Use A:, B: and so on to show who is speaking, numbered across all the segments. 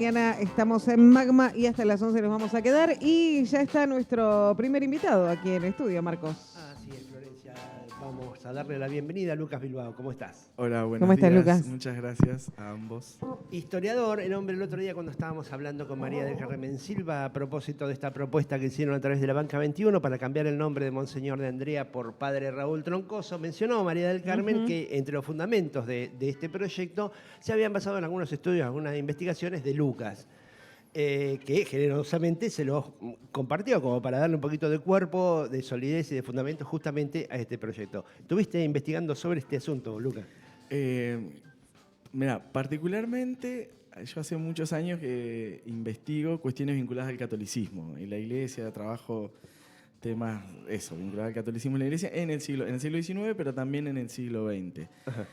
A: Mañana estamos en Magma y hasta las 11 nos vamos a quedar. Y ya está nuestro primer invitado aquí en el estudio, Marcos.
B: Así es, Florencia. Vamos a darle la bienvenida a Lucas Bilbao. ¿Cómo estás?
C: Hola, buenos
A: ¿Cómo estás,
C: días.
A: Lucas?
C: Muchas gracias a ambos.
B: Historiador, el hombre el otro día cuando estábamos hablando con María del Carmen Silva a propósito de esta propuesta que hicieron a través de la Banca 21 para cambiar el nombre de Monseñor de Andrea por Padre Raúl Troncoso, mencionó María del Carmen que entre los fundamentos de este proyecto se habían basado en algunos estudios, algunas investigaciones de Lucas. Que generosamente se los compartió como para darle un poquito de cuerpo, de solidez y de fundamento justamente a este proyecto. ¿Estuviste investigando sobre este asunto, Lucas?
C: Mira, particularmente yo hace muchos años que investigo cuestiones vinculadas al catolicismo y la iglesia, trabajo temas, vinculados al catolicismo y la iglesia en el siglo XIX, pero también en el siglo XX.
B: Ajá.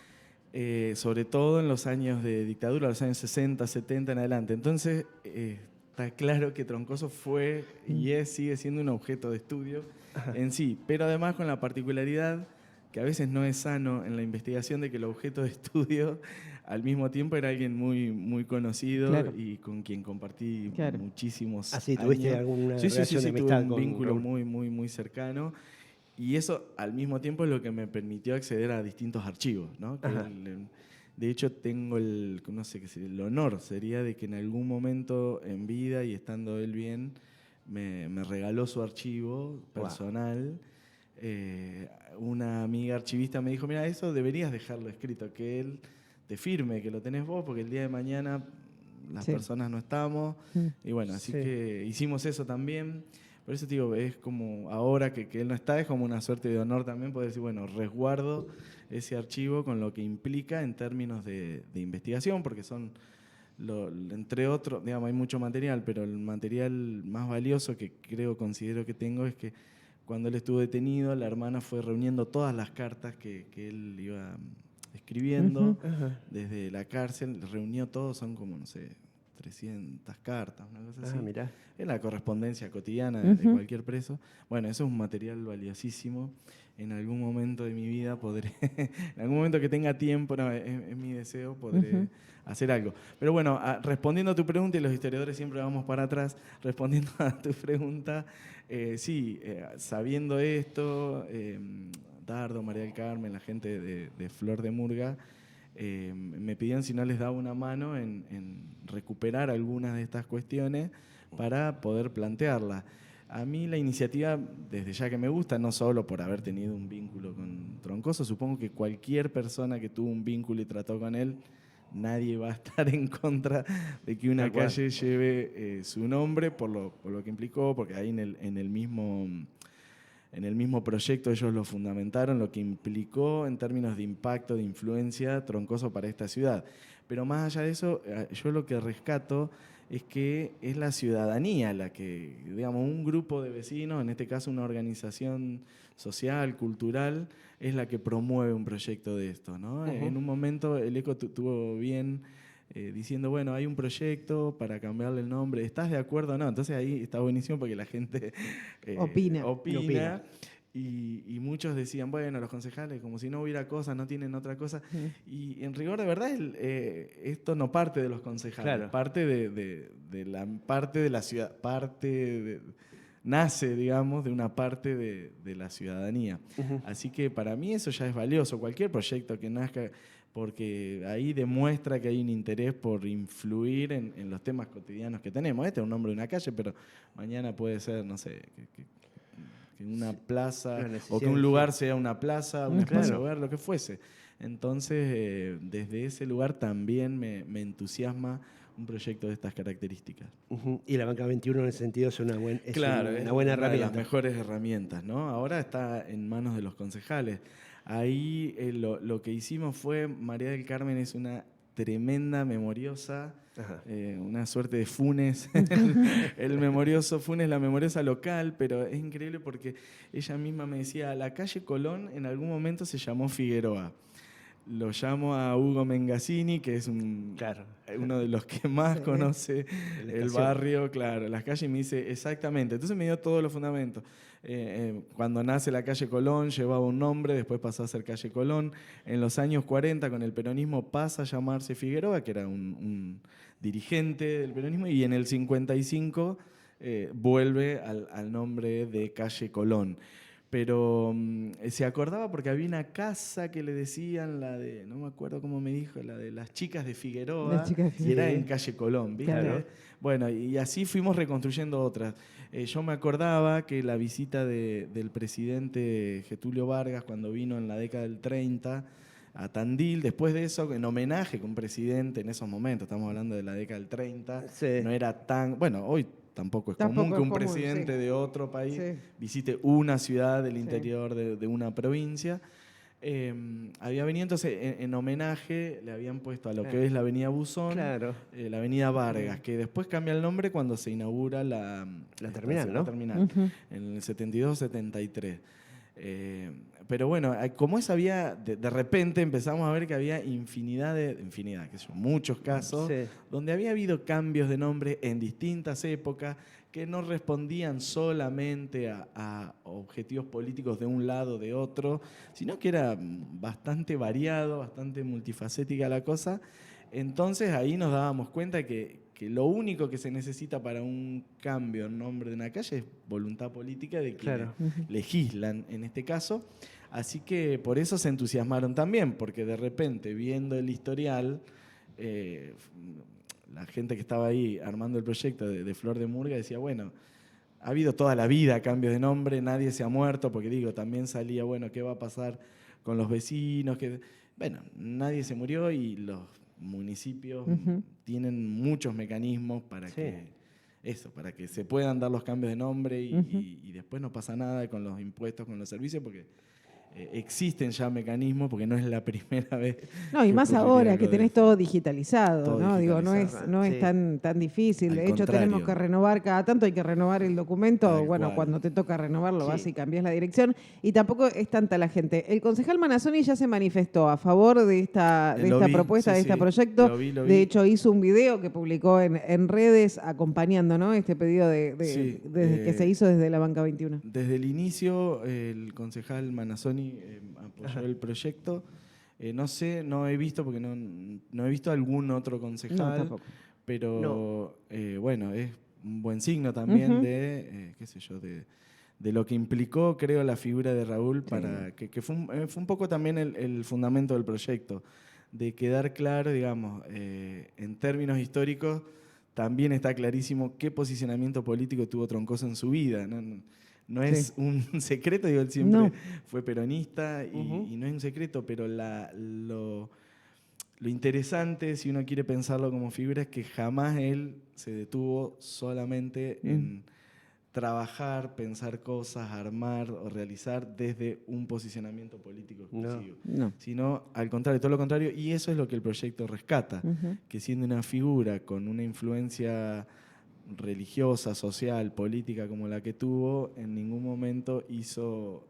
C: Sobre todo en los años de dictadura, los años 60, 70 en adelante. Entonces, está claro que Troncoso fue y sigue siendo un objeto de estudio en sí, pero además con la particularidad que a veces no es sano en la investigación de que el objeto de estudio al mismo tiempo era alguien muy, muy conocido,
A: claro,
C: y con quien compartí muchísimos
B: ¿Ah, sí?
C: años.
B: ¿Tuviste alguna relación de amistad
C: tuve un
B: con
C: vínculo
B: Raúl?
C: muy, muy, muy cercano. Y eso al mismo tiempo es lo que me permitió acceder a distintos archivos, ¿no? De hecho, tengo el honor sería de que en algún momento en vida y estando él bien, me regaló su archivo personal. Una amiga archivista me dijo, mira, eso deberías dejarlo escrito, que él te firme, que lo tenés vos, porque el día de mañana las personas no estamos. Y bueno, así que hicimos eso también. Por eso te digo, es como ahora que él no está, es como una suerte de honor también poder decir, bueno, resguardo ese archivo con lo que implica en términos de investigación, porque son, entre otros, digamos, hay mucho material, pero el material más valioso que considero que tengo es que cuando él estuvo detenido, la hermana fue reuniendo todas las cartas que él iba escribiendo desde la cárcel, reunió todo, son como, no sé, 300 cartas, una cosa así.
B: Mirá.
C: Es la correspondencia cotidiana de cualquier preso. Bueno, eso es un material valiosísimo. En algún momento de mi vida podré, en algún momento que tenga tiempo, es mi deseo, podré hacer algo. Pero bueno, respondiendo a tu pregunta, y los historiadores siempre vamos para atrás, respondiendo a tu pregunta, sabiendo esto, Dardo, María del Carmen, la gente de Flor de Murga, me pidieron si no les daba una mano en recuperar algunas de estas cuestiones para poder plantearlas. A mí la iniciativa, desde ya que me gusta, no solo por haber tenido un vínculo con Troncoso, supongo que cualquier persona que tuvo un vínculo y trató con él, nadie va a estar en contra de que una calle lleve su nombre por lo que implicó, porque ahí en el mismo proyecto ellos lo fundamentaron, lo que implicó en términos de impacto, de influencia, Troncoso para esta ciudad. Pero más allá de eso, yo lo que rescato es que es la ciudadanía la que, digamos, un grupo de vecinos, en este caso una organización social, cultural, es la que promueve un proyecto de esto, ¿no? En un momento el ECO tuvo bien diciendo, bueno, hay un proyecto para cambiarle el nombre, ¿estás de acuerdo o no? Entonces ahí está buenísimo porque la gente opina. Y muchos decían, bueno, los concejales, como si no hubiera cosas, no tienen otra cosa. Y en rigor, de verdad, esto no parte de los concejales, parte de la ciudad, nace, digamos, de una parte de la ciudadanía. Así que para mí eso ya es valioso. Cualquier proyecto que nazca, porque ahí demuestra que hay un interés por influir en los temas cotidianos que tenemos. Este es un nombre de una calle, pero mañana puede ser, no sé, que una plaza, o que un lugar sea una plaza, un espacio verde, lo que fuese. Entonces, desde ese lugar también me entusiasma un proyecto de estas características.
B: Y la Banca 21 en ese sentido es una buena herramienta.
C: Una de las mejores herramientas, ¿no? Ahora está en manos de los concejales. Ahí lo que hicimos fue, María del Carmen es una tremenda memoriosa, una suerte de Funes, el memorioso Funes, la memoriosa local, pero es increíble porque ella misma me decía, la calle Colón en algún momento se llamó Figueroa. lo llamo a Hugo Mengasini, que es
B: Claro.
C: uno de los que más
A: Sí.
C: conoce
B: La
C: el
B: estación.
C: barrio, claro, las calles, y me dice exactamente. Entonces me dio todos los fundamentos. Cuando nace la calle Colón llevaba un nombre, después pasó a ser calle Colón. En los años 40, con el peronismo, pasa a llamarse Figueroa, que era un dirigente del peronismo, y en el 55 vuelve al nombre de calle Colón. Pero se acordaba porque había una casa que le decían, la de, no me acuerdo cómo me dijo, la de las chicas de Figueroa,
A: Las chicas de
C: y era
B: Figueroa.
C: en calle Colón, ¿viste?
A: Claro.
C: Bueno, y así fuimos reconstruyendo otras. Yo me acordaba que la visita del presidente Getúlio Vargas cuando vino en la década del 30 a Tandil, después de eso, en homenaje con un presidente en esos momentos, estamos hablando de la década del 30,
B: Sí.
C: no era tan, bueno, hoy tampoco es
A: Tampoco
C: común que
A: es
C: un
A: común,
C: presidente
A: sí.
C: de otro país
A: Sí.
C: visite una ciudad del
A: Sí.
C: interior de una provincia. Había venido entonces en homenaje, le habían puesto a lo que es la avenida Buzón,
B: Claro.
C: la avenida Vargas, que después cambia el nombre cuando se inaugura
B: La
C: estación,
B: terminal, ¿no?
C: la terminal,
A: Ujú.
C: en el 72-73. Pero bueno, como esa había, de repente empezamos a ver que había qué sé yo, muchos casos,
B: Sí.
C: donde había habido cambios de nombre en distintas épocas que no respondían solamente a objetivos políticos de un lado o de otro, sino que era bastante variado, bastante multifacética la cosa. Entonces ahí nos dábamos cuenta que lo único que se necesita para un cambio en nombre de una calle es voluntad política de quienes
B: Claro.
C: legislan en este caso. Así que por eso se entusiasmaron también, porque de repente, viendo el historial, la gente que estaba ahí armando el proyecto de Flor de Murga decía, bueno, ha habido toda la vida cambios de nombre, nadie se ha muerto, porque digo, también salía, bueno, ¿qué va a pasar con los vecinos? Bueno, nadie se murió y los municipios
A: Ujú.
C: tienen muchos mecanismos para
B: Sí.
C: para que se puedan dar los cambios de nombre y,
A: Ujú.
C: y después no pasa nada con los impuestos, con los servicios, porque existen ya mecanismos, porque no es la primera vez.
A: No, y
C: que
A: más
C: ocurriría
A: ahora
C: algo
A: que
C: de
A: tenés
C: esto.
A: todo digitalizado,
C: Todo
A: ¿no? Digo, no
C: digitalizado.
A: es
B: Sí.
A: tan difícil.
C: Al
A: De hecho,
C: contrario.
A: tenemos que renovar cada tanto, hay que renovar el documento.
C: Tal
A: Bueno,
C: cual.
A: cuando te toca renovarlo,
B: Sí.
A: vas y cambias la dirección. Y tampoco es tanta la gente. El concejal Manassoni ya se manifestó a favor de esta
C: Lo vi,
A: propuesta,
C: sí,
A: de este
C: sí.
A: proyecto.
C: Lo vi.
A: De hecho, hizo un video que publicó en redes acompañando, ¿no?, este pedido
C: Sí,
A: que se hizo desde la Banca 21.
C: Desde el inicio, el concejal Manassoni apoyó
B: Ajá.
C: el proyecto. No sé, no he visto, porque no he visto algún otro
A: No,
C: concejal,
A: tampoco.
C: pero bueno, es un buen signo también
A: Ujú.
C: de, qué sé yo, de lo que implicó, creo, la figura de Raúl,
A: Sí.
C: para que fue un poco también el fundamento del proyecto, de quedar claro, digamos, en términos históricos, también está clarísimo qué posicionamiento político tuvo Troncoso en su vida. No
A: Sí.
C: es un secreto, digo, él siempre
A: No.
C: fue peronista
B: Ujú.
C: y no es un secreto, pero lo interesante, si uno quiere pensarlo como figura, es que jamás él se detuvo solamente en trabajar, pensar cosas, armar o realizar desde un posicionamiento político exclusivo.
A: No.
C: Sino al contrario, todo lo contrario, y eso es lo que el proyecto rescata,
A: Ujú.
C: que siendo una figura con una influencia religiosa, social, política como la que tuvo, en ningún momento hizo,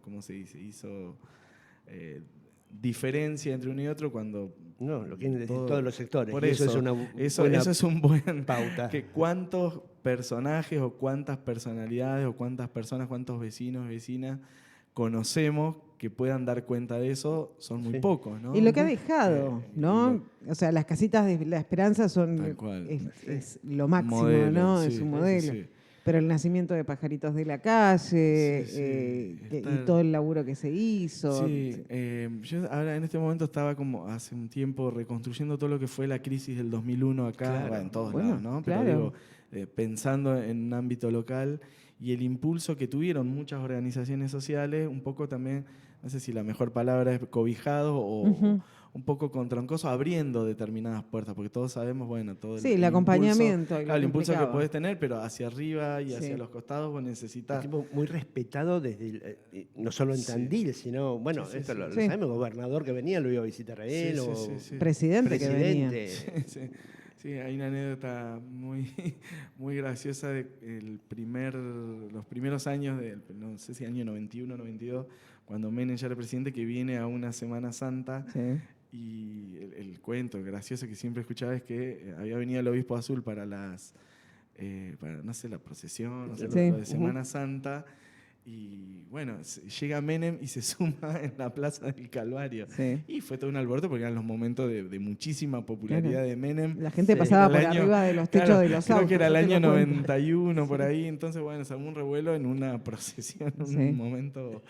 C: ¿cómo se dice? Hizo diferencia entre uno y otro cuando...
B: No, lo quieren decir todos los sectores.
C: Por
B: y
C: eso,
B: eso es una
C: eso
B: buena
C: es un buen
B: pauta.
C: que cuántos personajes o cuántas personalidades o cuántas personas, cuántos vecinos, vecinas conocemos que puedan dar cuenta de eso, son muy
B: Sí.
C: pocos, ¿no?
A: Y lo que ha dejado, ¿no? O sea, las casitas de la esperanza son
C: Tal cual.
A: es lo máximo,
C: Modelo,
A: ¿no?
C: sí,
A: Es un
C: sí,
A: modelo.
C: sí.
A: Pero el nacimiento de Pajaritos de la Calle,
C: Sí, sí,
A: y
C: está-
A: todo el laburo que se hizo.
C: Sí, yo ahora en este momento estaba como hace un tiempo reconstruyendo todo lo que fue la crisis del 2001 acá,
B: Claro.
C: bueno, en todos
A: Bueno,
C: lados, ¿no?
A: claro.
C: Pero digo, pensando en un ámbito local y el impulso que tuvieron muchas organizaciones sociales, un poco también, no sé si la mejor palabra es cobijados o
A: Ujú.
C: un poco con Troncoso abriendo determinadas puertas, porque todos sabemos, bueno, todo
A: Sí, el acompañamiento y lo
C: claro, el
A: que
C: impulso que
A: implicaba.
C: podés tener, pero hacia arriba y
A: Sí.
C: hacia los costados vos
B: Un
C: necesitas...
B: tipo muy respetado no solo en
C: Sí.
B: Tandil, sino, bueno,
C: Sí, sí,
B: esto
C: sí.
B: lo
A: Sí.
B: sabemos, gobernador que venía lo iba a visitar a él,
C: Sí, sí,
B: o
C: sí, sí.
A: Presidente que venía.
B: presidente.
C: Sí, Sí, hay una anécdota muy graciosa de los primeros años, no sé si año 91, 92, cuando Menem ya era presidente, que viene a una Semana Santa.
A: Sí.
C: Y el cuento gracioso que siempre escuchaba es que había venido el obispo azul para para, no sé, la procesión, no sé,
A: Sí.
C: lo de Semana Santa. Y bueno, llega Menem y se suma en la Plaza del Calvario.
A: Sí.
C: Y fue todo un alboroto porque eran los momentos de muchísima popularidad
A: Claro.
C: de Menem.
A: La gente
B: Sí.
A: pasaba
C: Era
A: por
C: el año-
A: arriba de los techos
C: claro,
A: de los
C: creo
A: autos.
C: que era el
A: yo te
C: año
A: lo cuento.
C: 91 por ahí. Entonces, bueno, se armó un revuelo en una procesión, un
A: Sí.
C: momento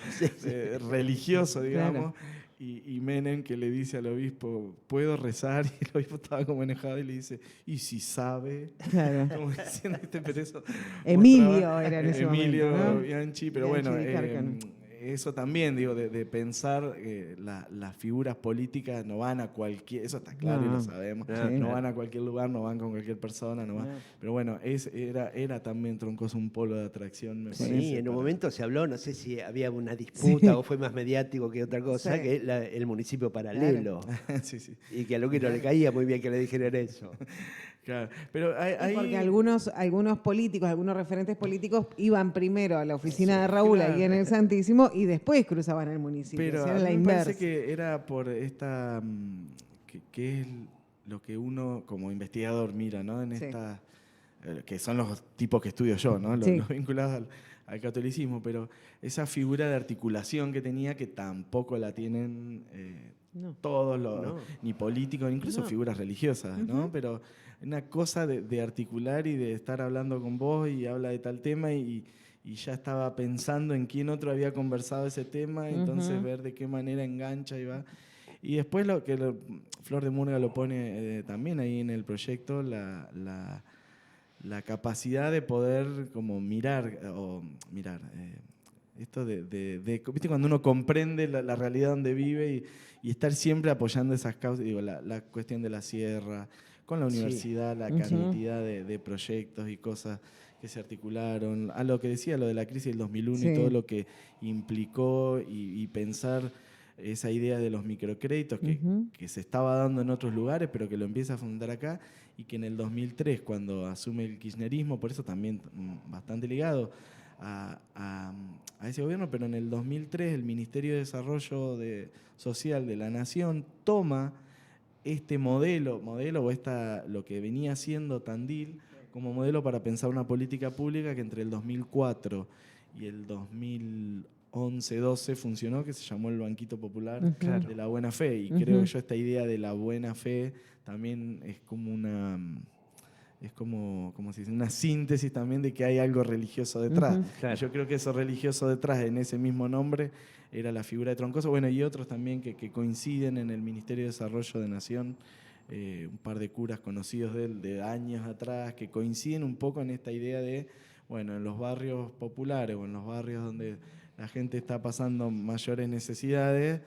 C: religioso, digamos.
A: Claro.
C: Y Menem que le dice al obispo, ¿puedo rezar? Y el obispo estaba como enojado y le dice, ¿y si sabe?
A: Claro.
C: Como diciendo, pero eso
A: Emilio
C: mostraba-
A: era en ese
C: Emilio
A: momento, ¿no?
C: Bianchi, pero
A: Bianchi
C: bueno,
A: di Cárcano.
C: eso también, digo, de pensar las figuras políticas no van a cualquier, eso está claro y
A: No.
C: lo sabemos,
B: Sí.
C: no
B: Claro.
C: van a cualquier lugar, no van con cualquier persona, no van.
A: No.
C: Pero bueno, era también Troncoso un polo de atracción, me
B: Sí,
C: parece.
B: en un
C: para-
B: momento se habló, no sé si había una disputa
A: Sí.
B: o fue más mediático que otra cosa,
A: Sí.
B: que el municipio paralelo.
C: Sí, sí,
B: Y que a Luqui no le caía muy bien que le dijeran eso.
C: claro. Pero
A: Y porque
C: ahí...
A: algunos políticos, algunos referentes políticos iban primero a la oficina de Raúl
C: claro.
A: ahí en el Santísimo y después cruzaban al municipio.
C: Pero
A: O sea,
C: a
A: era
C: mí
A: la
C: me parece
A: inversa.
C: que era por esta, que es lo que uno como investigador mira, ¿no? En
A: Sí.
C: esta, que son los tipos que estudio yo, ¿no? Los,
A: Sí.
C: los vinculados al catolicismo, pero esa figura de articulación que tenía que tampoco la tienen
A: No.
C: todos los,
B: No.
C: ni políticos, incluso
A: No.
C: figuras religiosas, ¿no?
A: Ujú.
C: Pero una cosa de articular y de estar hablando con vos y habla de tal tema y ya estaba pensando en quién otro había conversado ese tema, entonces
A: Ujú.
C: ver de qué manera engancha y va. Y después Flor de Murga lo pone también ahí en el proyecto, la capacidad de poder como mirar, esto ¿viste cuando uno comprende la realidad donde vive y estar siempre apoyando esas causas? Digo, la cuestión de la sierra, con la
B: Sí.
C: universidad, la
A: Ujú.
C: cantidad de proyectos y cosas que se articularon, a lo que decía, lo de la crisis del 2001
A: Sí.
C: y todo lo que implicó y pensar esa idea de los microcréditos
A: Ujú.
C: que se estaba dando en otros lugares, pero que lo empieza a fundar acá, y que en el 2003, cuando asume el kirchnerismo, por eso también bastante ligado a ese gobierno, pero en el 2003 el Ministerio de Desarrollo Social de la Nación toma este modelo o lo que venía haciendo Tandil como modelo para pensar una política pública que entre el 2004 y el 2011-12 funcionó, que se llamó el Banquito Popular
A: Ujú.
C: de la Buena Fe. Y
A: Ujú.
C: creo que yo esta idea de la buena fe también es como como si dice, una síntesis también de que hay algo religioso detrás.
A: Ujú.
B: Claro.
C: Y yo creo que eso religioso detrás, en ese mismo nombre, era la figura de Troncoso. Bueno, y otros también que coinciden en el Ministerio de Desarrollo de Nación, un par de curas conocidos de él de años atrás, que coinciden un poco en esta idea de, bueno, en los barrios populares o en los barrios donde la gente está pasando mayores necesidades,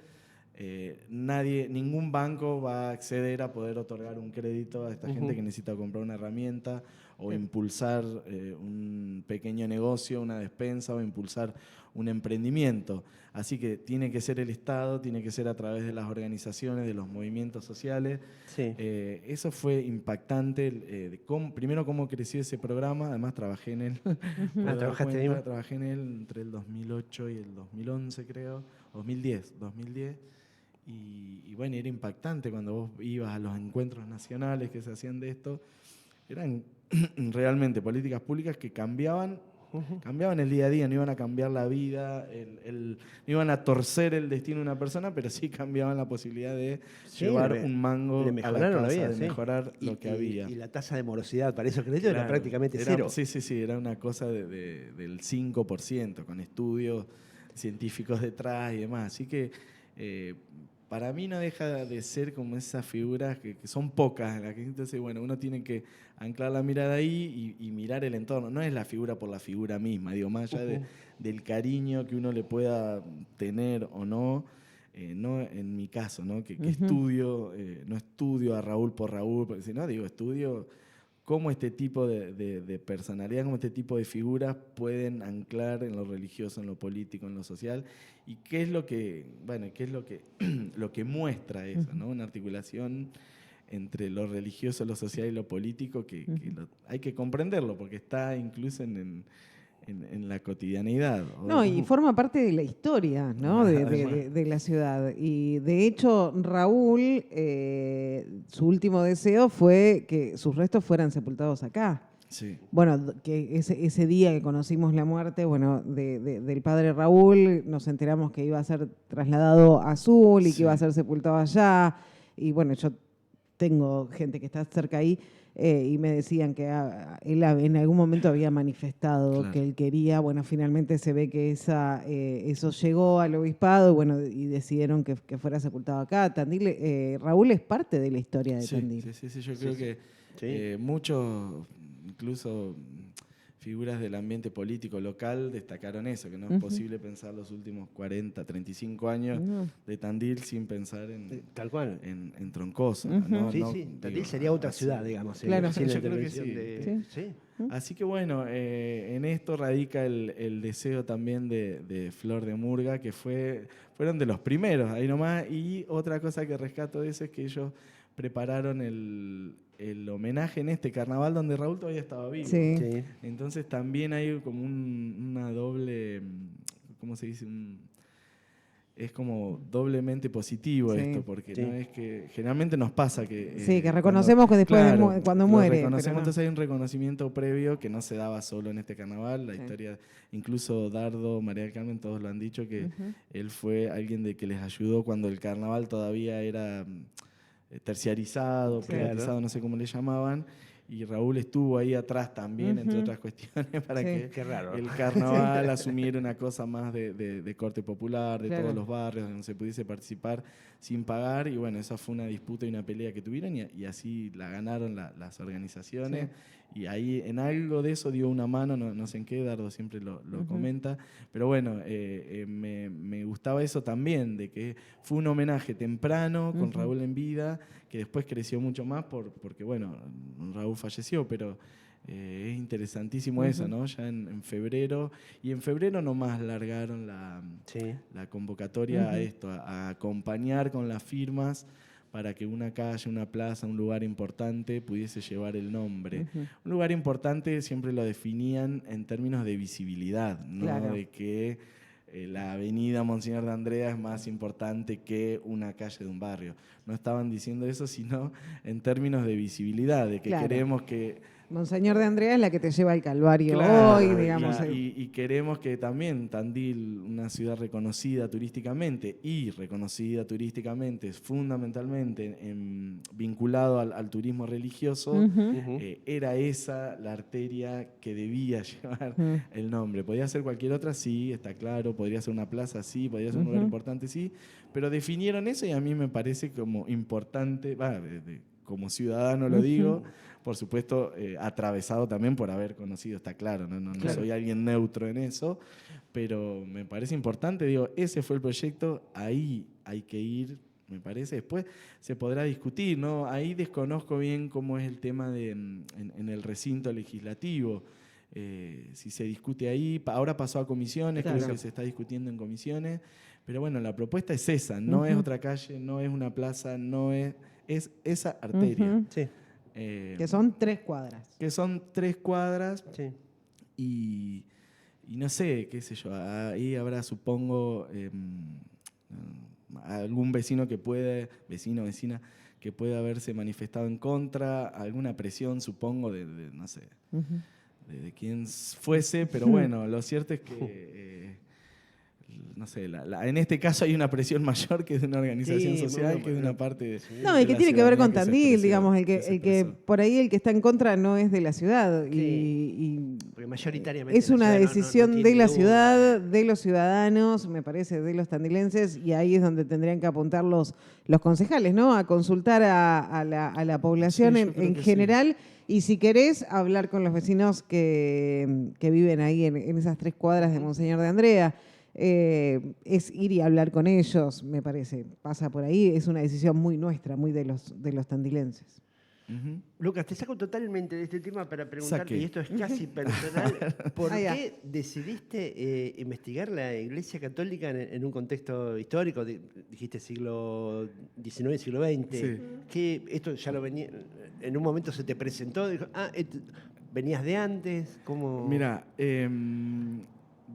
C: ningún banco va a acceder a poder otorgar un crédito a esta gente que necesita comprar una herramienta o impulsar un pequeño negocio, una despensa o impulsar un emprendimiento. Así que tiene que ser el Estado, tiene que ser a través de las organizaciones, de los movimientos sociales.
B: Sí.
C: Eso fue impactante. Primero, cómo creció ese programa. Además, trabajé en él.
B: ¿Trabajaste ahí?
C: Trabajé en él entre el 2008 y el 2011, creo. 2010. Y bueno, era impactante cuando vos ibas a los encuentros nacionales que se hacían de esto. Eran realmente políticas públicas que cambiaban el día a día, no iban a cambiar la vida, no iban a torcer el destino de una persona, pero sí cambiaban la posibilidad de
B: Sí,
C: llevar
B: le-
C: un mango
B: le
C: a la
B: mejoraron la
C: casa,
B: vida,
C: de
B: sí.
C: mejorar lo que había.
B: Y la tasa de morosidad para esos créditos era
C: Claro,
B: prácticamente
C: era-
B: cero.
C: Sí, era una cosa del 5%, con estudios científicos detrás y demás. Así que para mí no deja de ser como esas figuras que son pocas, en las que entonces, bueno, uno tiene que anclar la mirada ahí y mirar el entorno. No es la figura por la figura misma, digo, más allá del cariño que uno le pueda tener o no. No en mi caso, ¿no? Que estudio, no estudio a Raúl por Raúl, porque si no, digo, estudio cómo este tipo de personalidad, cómo este tipo de figuras pueden anclar en lo religioso, en lo político, en lo social, y qué es lo que, bueno, qué es lo que muestra eso, ¿no? Una articulación entre lo religioso, lo social y lo político, que hay que comprenderlo, porque está incluso en la cotidianidad.
A: No, y forma parte de la historia, ¿no? de la ciudad. Y de hecho, Raúl, su último deseo fue que sus restos fueran sepultados acá.
C: Sí.
A: Bueno, que ese día que conocimos la muerte, bueno, del padre Raúl, nos enteramos que iba a ser trasladado a Azul y que iba a ser sepultado allá. Y bueno, yo tengo gente que está cerca ahí y me decían que él en algún momento había manifestado que él quería. Bueno, finalmente se ve que eso llegó al obispado y bueno, y decidieron que fuera sepultado acá. Tandil, Raúl es parte de la historia de Tandil.
C: Sí, yo creo que muchos, incluso figuras del ambiente político local, destacaron eso, que no es posible pensar los últimos 40, 35 años de Tandil sin pensar
B: tal cual
C: en Troncoso. ¿no?
B: Tandil sería otra ciudad, digamos.
A: Claro.
C: Yo creo que sí. Así que bueno, en esto radica el deseo también de Flor de Murga, que fueron de los primeros, ahí nomás. Y otra cosa que rescato de eso es que ellos prepararon el homenaje en este carnaval donde Raúl todavía estaba vivo.
A: Sí.
C: Entonces también hay como una doble, ¿cómo se dice? Es como doblemente positivo esto, porque no es que generalmente nos pasa que...
A: que reconocemos que después cuando muere.
C: Reconocemos, entonces hay un reconocimiento previo que no se daba solo en este carnaval. La historia, incluso Dardo, María del Carmen, todos lo han dicho, que él fue alguien de que les ayudó cuando el carnaval todavía era terciarizado, privatizado, no sé cómo le llamaban, y Raúl estuvo ahí atrás también, entre otras cuestiones, para que el carnaval asumiera una cosa más de corte popular, de todos los barrios, donde se pudiese participar sin pagar, y bueno, esa fue una disputa y una pelea que tuvieron, y así la ganaron las organizaciones, y ahí en algo de eso dio una mano, no sé en qué, Dardo siempre lo comenta, pero bueno, me gustaba eso también, de que fue un homenaje temprano, con Raúl en vida, que después creció mucho más porque bueno, Raúl falleció, pero es interesantísimo eso, ¿no? Ya en febrero, y en febrero nomás largaron la convocatoria a esto, a acompañar con las firmas para que una calle, una plaza, un lugar importante pudiese llevar el nombre. Un lugar importante siempre lo definían en términos de visibilidad, ¿no? De que la avenida Monseñor de Andrea es más importante que una calle de un barrio. No estaban diciendo eso, sino en términos de visibilidad, de que queremos que...
A: Monseñor de Andrea es la que te lleva al Calvario hoy, digamos.
C: Y queremos que también Tandil, una ciudad reconocida turísticamente fundamentalmente vinculado al turismo religioso, era esa la arteria que debía llevar el nombre. Podía ser cualquier otra, sí, está claro, podría ser una plaza, sí, podría ser un lugar importante, sí, pero definieron eso y a mí me parece como importante, como ciudadano lo digo, por supuesto, atravesado también por haber conocido, está claro, no soy alguien neutro en eso, pero me parece importante, digo, ese fue el proyecto, ahí hay que ir, me parece, después se podrá discutir, ¿no? Ahí desconozco bien cómo es el tema en el recinto legislativo, si se discute ahí, ahora pasó a comisiones, creo que se está discutiendo en comisiones, pero bueno, la propuesta es esa, no es otra calle, no es una plaza, es esa arteria.
A: Que son 3 cuadras.
C: Que son 3 cuadras y no sé, qué sé yo, ahí habrá, supongo, algún vecina, que puede haberse manifestado en contra, alguna presión, supongo, no sé, de quien fuese, pero bueno, lo cierto es que... no sé, en este caso hay una presión mayor que es de una organización social, que es de una parte de...
A: No, y que tiene que ver con Tandil, digamos, el que por ahí el que está en contra no es de la ciudad.
B: Porque mayoritariamente
A: es una decisión de la ciudad, de los ciudadanos, me parece, de los tandilenses, y ahí es donde tendrían que apuntar los concejales, ¿no? A consultar a la población en general. Y si querés, hablar con los vecinos que viven ahí en esas 3 cuadras de Monseñor de Andrea. Es ir y hablar con ellos, me parece. Pasa por ahí, es una decisión muy nuestra, muy de los tandilenses.
C: Ujú.
B: Lucas, te saco totalmente de este tema para preguntarte,
C: Saque.
B: y esto es casi personal, ¿por
A: Ah, ya.
B: qué decidiste investigar la Iglesia Católica en un contexto histórico? Dijiste siglo XIX, siglo XX.
C: Sí.
B: ¿Qué, esto ya lo venía, en un momento se te presentó? Dijo, ¿venías de antes? ¿Cómo?
C: Mira,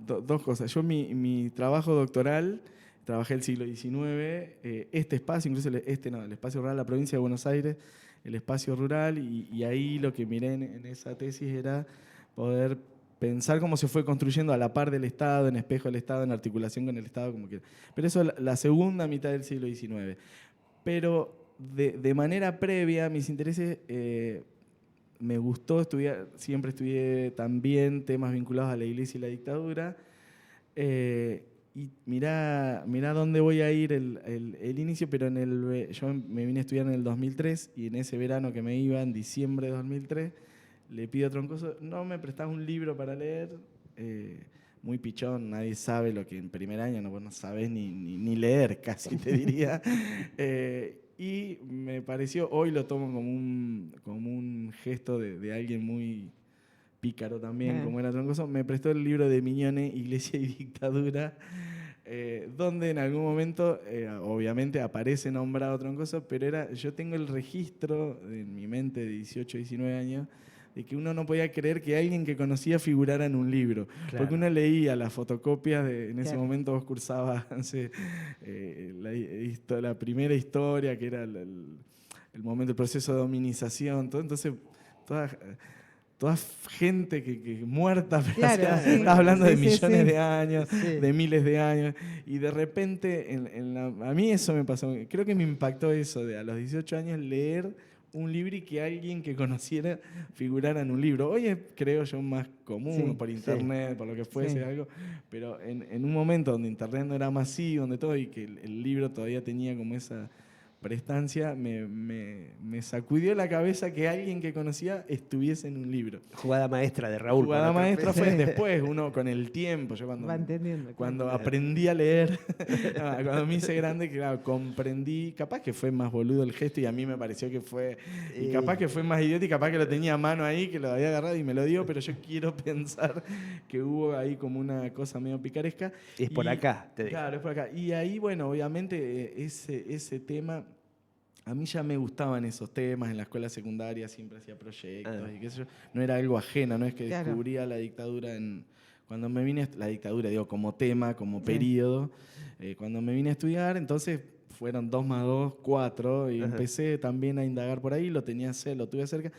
C: dos cosas. Yo mi trabajo doctoral, trabajé el siglo XIX, este espacio, incluso el espacio rural, la provincia de Buenos Aires, el espacio rural, y ahí lo que miré en esa tesis era poder pensar cómo se fue construyendo a la par del Estado, en espejo del Estado, en articulación con el Estado, como que. Pero eso la segunda mitad del siglo XIX. Pero de manera previa, mis intereses, me gustó estudiar, siempre estudié también temas vinculados a la iglesia y la dictadura. Y mirá dónde voy a ir el inicio, pero yo me vine a estudiar en el 2003 y en ese verano que me iba, en diciembre de 2003, le pido a Troncoso, no me prestás un libro para leer. Muy pichón, nadie sabe lo que en primer año no sabes ni leer, casi te diría. Y me pareció, hoy lo tomo como un gesto de alguien muy pícaro también, como era Troncoso. Me prestó el libro de Miñone, Iglesia y Dictadura, donde en algún momento, obviamente, aparece nombrado Troncoso, pero yo tengo el registro en mi mente de 18, 19 años, de que uno no podía creer que alguien que conocía figurara en un libro.
B: Claro.
C: Porque uno leía las fotocopias, en ese
A: Claro.
C: momento vos cursabas la primera historia, que era el momento del proceso de dominización, todo. Entonces, toda gente que muerta, pero
A: Claro, sí.
C: estás hablando de
A: Sí,
C: millones
A: sí.
C: de años,
B: Sí.
C: de miles de años, y de repente, a mí eso me pasó, creo que me impactó eso, de a los 18 años leer un libro y que alguien que conociera figurara en un libro. Hoy es, creo yo, más común,
A: Sí,
C: por
B: sí.
C: internet, por lo que fuese,
A: Sí.
C: algo, pero en un momento donde internet no era masivo, donde todo, y que el libro todavía tenía como esa prestancia, me sacudió la cabeza que alguien que conocía estuviese en un libro.
B: Jugada maestra de Raúl.
C: Jugada
B: para
C: maestra fue
A: Sí.
C: después, uno con el tiempo, yo
A: Va entendiendo.
C: cuando
B: claro.
C: aprendí a leer, cuando me hice grande, claro, comprendí, capaz que fue más boludo el gesto y a mí me pareció que fue, y capaz que fue más idiota y capaz que lo tenía a mano ahí, que lo había agarrado y me lo dio, pero yo quiero pensar que hubo ahí como una cosa medio picaresca.
B: Es por acá, te digo.
C: Claro, es por acá. Y ahí, bueno, obviamente ese tema, a mí ya me gustaban esos temas, en la escuela secundaria siempre hacía proyectos y qué sé yo, no era algo ajeno, no es que
A: Claro.
C: descubría la dictadura cuando me vine, la dictadura, digo, como tema, como
A: Sí.
C: periodo, cuando me vine a estudiar, entonces fueron 2 más 2, 4, y
B: Ajá.
C: empecé también a indagar por ahí, lo tuve cerca,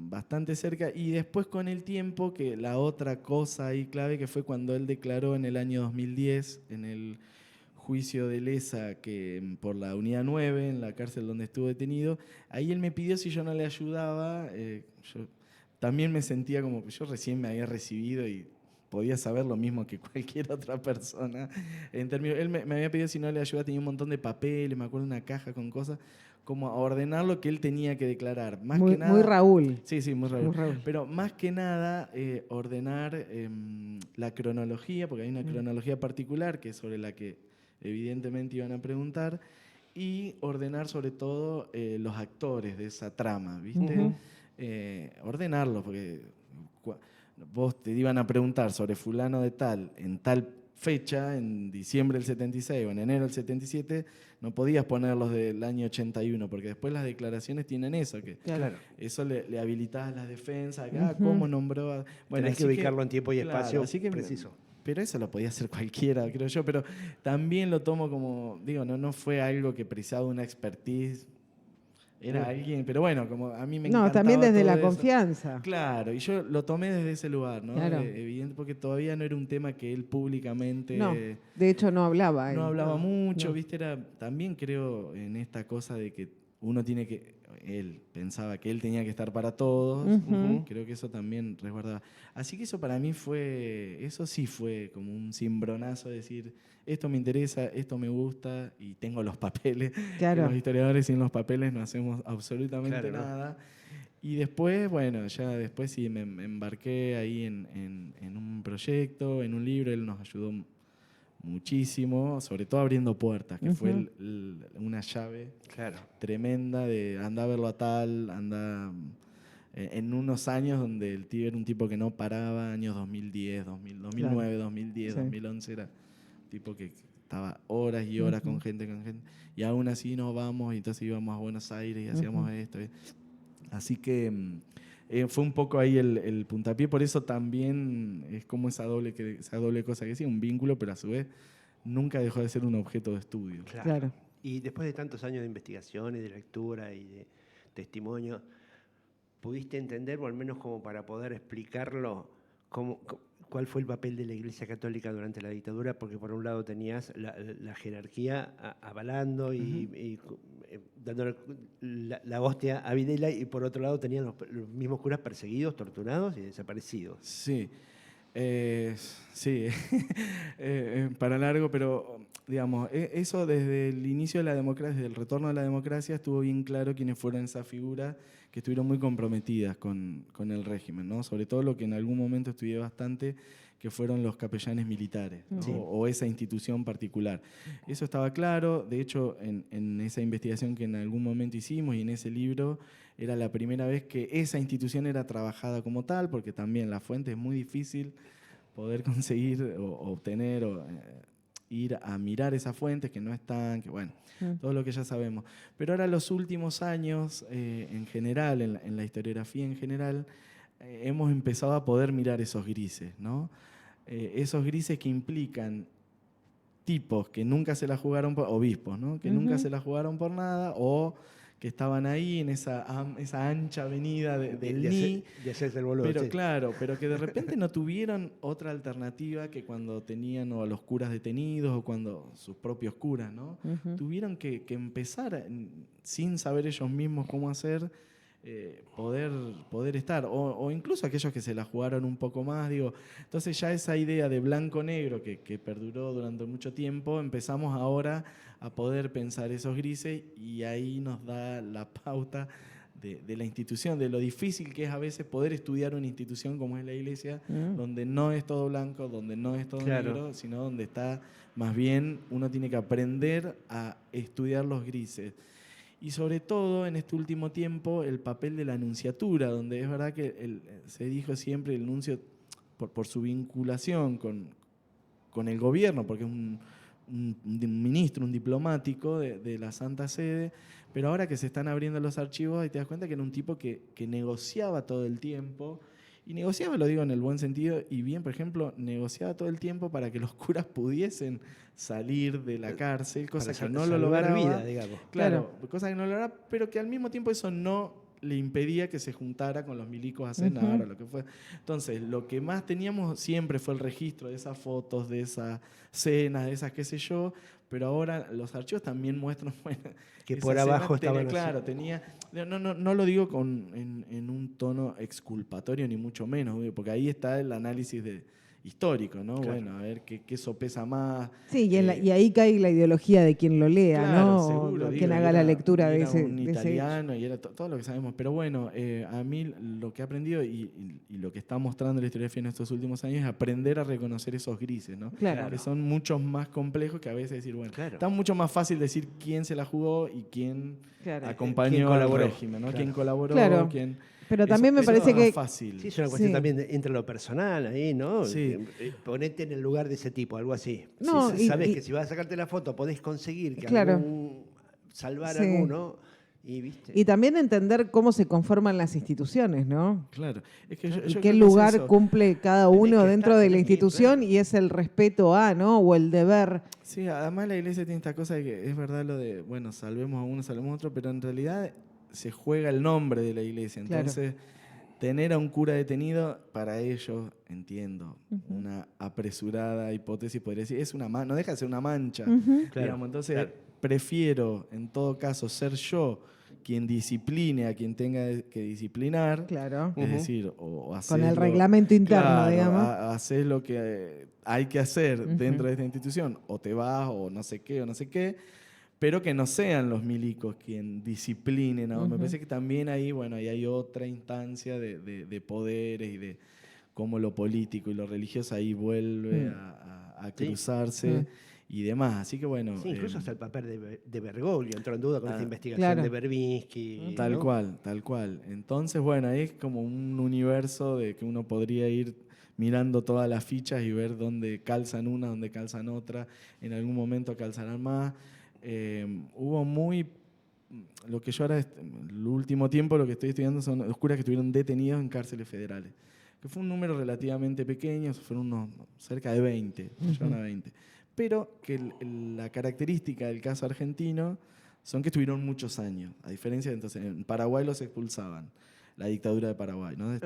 C: bastante cerca, y después con el tiempo, que la otra cosa ahí clave, que fue cuando él declaró en el año 2010, en el juicio de Lesa, que por la unidad 9, en la cárcel donde estuvo detenido, ahí él me pidió si yo no le ayudaba. Yo también me sentía como que yo recién me había recibido y podía saber lo mismo que cualquier otra persona. Él me había pedido si no le ayudaba, tenía un montón de papeles, me acuerdo una caja con cosas, como a ordenar lo que él tenía que declarar. Más
A: Muy,
C: que nada,
A: muy Raúl.
C: Sí, sí, muy Raúl.
A: Muy Raúl.
C: Pero más que nada, ordenar la cronología, porque hay una cronología particular que es sobre la que evidentemente iban a preguntar, y ordenar sobre todo los actores de esa trama, ¿viste?
A: Ujú.
C: Ordenarlos, porque vos te iban a preguntar sobre fulano de tal en tal fecha, en diciembre del 76 o en enero del 77, no podías ponerlos del año 81, porque después las declaraciones tienen eso, que
B: Claro.
C: eso le habilitaba las defensas,
A: Ujú.
C: cómo nombró a.
B: Tenés que
C: así
B: ubicarlo en tiempo y
C: claro,
B: espacio
C: así que
B: preciso.
C: pero eso lo podía hacer cualquiera, creo yo, pero también lo tomo como, digo, no fue algo que precisaba una expertise, era alguien, pero bueno, como a mí me
A: No,
C: encantaba
A: también desde
C: todo
A: la
C: eso.
A: confianza.
C: Claro, y yo lo tomé desde ese lugar, ¿no?
A: Claro.
C: Evidente, porque todavía no era un tema que él públicamente
A: No, de hecho no hablaba.
C: no hablaba mucho,
A: no.
C: ¿viste? También creo en esta cosa de que uno tiene que, él pensaba que él tenía que estar para todos,
A: Ujú.
C: creo que eso también resguardaba. Así que eso para mí eso sí fue como un cimbronazo, decir, esto me interesa, esto me gusta y tengo los papeles,
A: Claro.
C: que los historiadores sin los papeles no hacemos absolutamente
B: Claro, ¿no?
C: nada. Y después, bueno, ya después sí me embarqué ahí en un proyecto, en un libro, él nos ayudó muchísimo, sobre todo abriendo puertas, que fue una llave tremenda de anda a verlo a tal, anda... En unos años donde el tío era un tipo que no paraba, años 2010, 2009, 2010, 2011, era un tipo que estaba horas y horas con gente, y aún así nos vamos, y entonces íbamos a Buenos Aires y hacíamos esto. Así que fue un poco ahí el puntapié, por eso también es como esa doble cosa que decía, un vínculo, pero a su vez nunca dejó de ser un objeto de estudio.
B: Claro. Y después de tantos años de investigación y de lectura y de testimonio, ¿pudiste entender, o al menos como para poder explicarlo, cuál fue el papel de la Iglesia Católica durante la dictadura? Porque por un lado tenías la jerarquía avalando y dándole la hostia a Videla, y por otro lado tenían los mismos curas perseguidos, torturados y desaparecidos.
C: Sí, para largo, pero digamos, eso desde el inicio de la democracia, desde el retorno de la democracia, estuvo bien claro quiénes fueron esas figuras que estuvieron muy comprometidas con el régimen, ¿no? Sobre todo lo que en algún momento estudié bastante, que fueron los capellanes militares, ¿no? O esa institución particular. Eso estaba claro, de hecho, en esa investigación que en algún momento hicimos y en ese libro, era la primera vez que esa institución era trabajada como tal, porque también la fuente es muy difícil poder conseguir o obtener o ir a mirar esas fuentes que no están, que bueno, todo lo que ya sabemos. Pero ahora los últimos años, en general, en la historiografía en general, hemos empezado a poder mirar esos grises, ¿no? Esos grises que implican tipos que nunca se la jugaron por, obispos, ¿no? Que nunca se la jugaron por nada, o que estaban ahí en esa ancha avenida del NI,
B: de hacerse el boludo,
C: pero claro, pero que de repente no tuvieron otra alternativa que cuando tenían o a los curas detenidos o cuando sus propios curas, ¿no? Tuvieron que empezar, sin saber ellos mismos cómo hacer, poder estar, o incluso aquellos que se la jugaron un poco más, digo. Entonces ya esa idea de blanco-negro que perduró durante mucho tiempo, empezamos ahora a poder pensar esos grises, y ahí nos da la pauta de la institución, de lo difícil que es a veces poder estudiar una institución como es la Iglesia, donde no es todo blanco, donde no es todo negro, sino donde está, más bien, uno tiene que aprender a estudiar los grises. Y sobre todo, en este último tiempo, el papel de la nunciatura, donde es verdad que se dijo siempre el nuncio, por su vinculación con el gobierno, porque es un ministro, un diplomático de la Santa Sede, pero ahora que se están abriendo los archivos, ahí te das cuenta que era un tipo que negociaba todo el tiempo, y negociaba, lo digo en el buen sentido, y bien, por ejemplo, negociaba todo el tiempo para que los curas pudiesen salir de la cárcel, cosa que no lo lograba.
B: Vida, digamos.
C: Claro, cosa que no lo lograba, pero que al mismo tiempo eso no le impedía que se juntara con los milicos a cenar o lo que fue. Entonces, lo que más teníamos siempre fue el registro de esas fotos, de esas cenas, de esas qué sé yo, pero ahora los archivos también muestran, bueno,
B: que por abajo estaban
C: claro, tenía, no lo digo en un tono exculpatorio ni mucho menos, porque ahí está el análisis histórico, ¿no?
B: Claro.
C: Bueno, a ver qué sopesa más.
A: Sí, y ahí cae la ideología de quien lo lea,
C: claro,
A: ¿no?
C: Seguro,
A: o quien haga la lectura de ese.
C: Un italiano, y era todo lo que sabemos. Pero bueno, a mí lo que he aprendido y lo que está mostrando la historiografía en estos últimos años es aprender a reconocer esos grises, ¿no?
A: Claro.
C: Que son muchos más complejos que a veces decir, bueno,
B: claro.
C: está mucho más fácil decir quién se la jugó y quién acompañó
B: ¿Quién colaboró?
C: al régimen, ¿no?
B: Claro.
C: Quién colaboró, quién...
A: Pero también me parece que...
C: fácil.
B: Sí, es una cuestión también entre lo personal ahí, ¿no?
C: Sí.
B: Ponete en el lugar de ese tipo, algo así.
A: No,
B: si sabes que si vas a sacarte la foto podés conseguir que salvar a alguno.
A: Y también entender cómo se conforman las instituciones, ¿no?
C: Claro. Es que
A: y qué lugar cumple cada uno dentro de la institución, y es el respeto a, ¿no? O el deber.
C: Sí, además la Iglesia tiene esta cosa de que es verdad lo de, bueno, salvemos a uno, salvemos a otro, pero en realidad se juega el nombre de la Iglesia. Entonces, tener a un cura detenido, para ellos, entiendo, una apresurada hipótesis, podría decir, no deja de ser una mancha. Digamos. Entonces, prefiero, en todo caso, ser yo quien discipline a quien tenga que disciplinar.
A: Claro.
C: Es decir, o hacer
A: con el reglamento interno, digamos.
C: Hacer lo que hay que hacer dentro de esta institución. O te vas, o no sé qué, pero que no sean los milicos quien disciplinen. ¿No? Me parece que también ahí, bueno, ahí hay otra instancia de poderes y de cómo lo político y lo religioso ahí vuelve a cruzarse y demás. Así que bueno.
B: Sí, incluso hasta el papel de Bergoglio entró en duda con esta investigación
A: claro.
B: de Berbinsky.
C: Tal
B: ¿no?
C: cual, tal cual. Entonces, bueno, ahí es como un universo de que uno podría ir mirando todas las fichas y ver dónde calzan una, dónde calzan otra. En algún momento calzarán más. Hubo lo que yo ahora, el último tiempo, lo que estoy estudiando son los curas que estuvieron detenidos en cárceles federales, que fue un número relativamente pequeño, fueron cerca de 20, llegaron a 20. Pero que la característica del caso argentino son que estuvieron muchos años, a diferencia de entonces, en Paraguay los expulsaban, la dictadura de Paraguay, ¿no?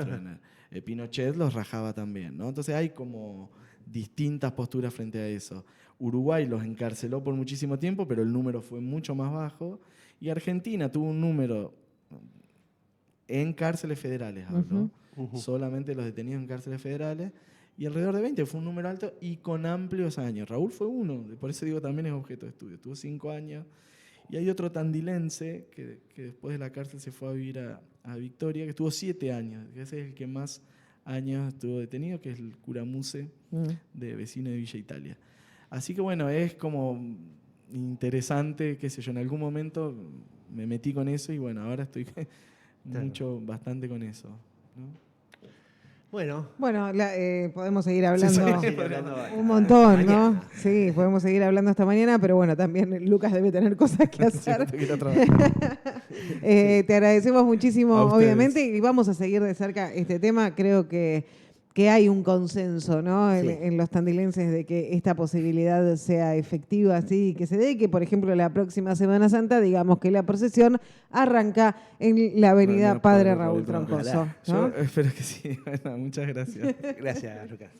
C: Pinochet los rajaba también, ¿no? Entonces hay como distintas posturas frente a eso. Uruguay los encarceló por muchísimo tiempo, pero el número fue mucho más bajo, y Argentina tuvo un número en cárceles federales, hablo, solamente los detenidos en cárceles federales, y alrededor de 20 fue un número alto y con amplios años. Raúl fue uno, por eso digo también es objeto de estudio, tuvo 5 años. Y hay otro tandilense que después de la cárcel se fue a vivir a Victoria, que estuvo 7 años, que ese es el que más años estuvo detenido, que es el cura Muse, de vecino de Villa Italia. Así que bueno, es como interesante, qué sé yo, en algún momento me metí con eso y bueno, ahora estoy bastante con eso, ¿no?
B: Bueno,
A: podemos seguir hablando
B: hablando
A: un montón,
B: mañana.
A: ¿no? Sí, podemos seguir hablando hasta mañana, pero bueno, también Lucas debe tener cosas que hacer. Te agradecemos muchísimo, obviamente, y vamos a seguir de cerca este tema. Creo que hay un consenso, ¿no?
B: Sí.
A: En los tandilenses de que esta posibilidad sea efectiva, así, y que se dé, que por ejemplo la próxima Semana Santa, digamos que la procesión arranca en la avenida Padre Raúl Troncoso, ¿no?
C: Yo espero que sí. Bueno, muchas gracias.
B: Gracias, Lucas.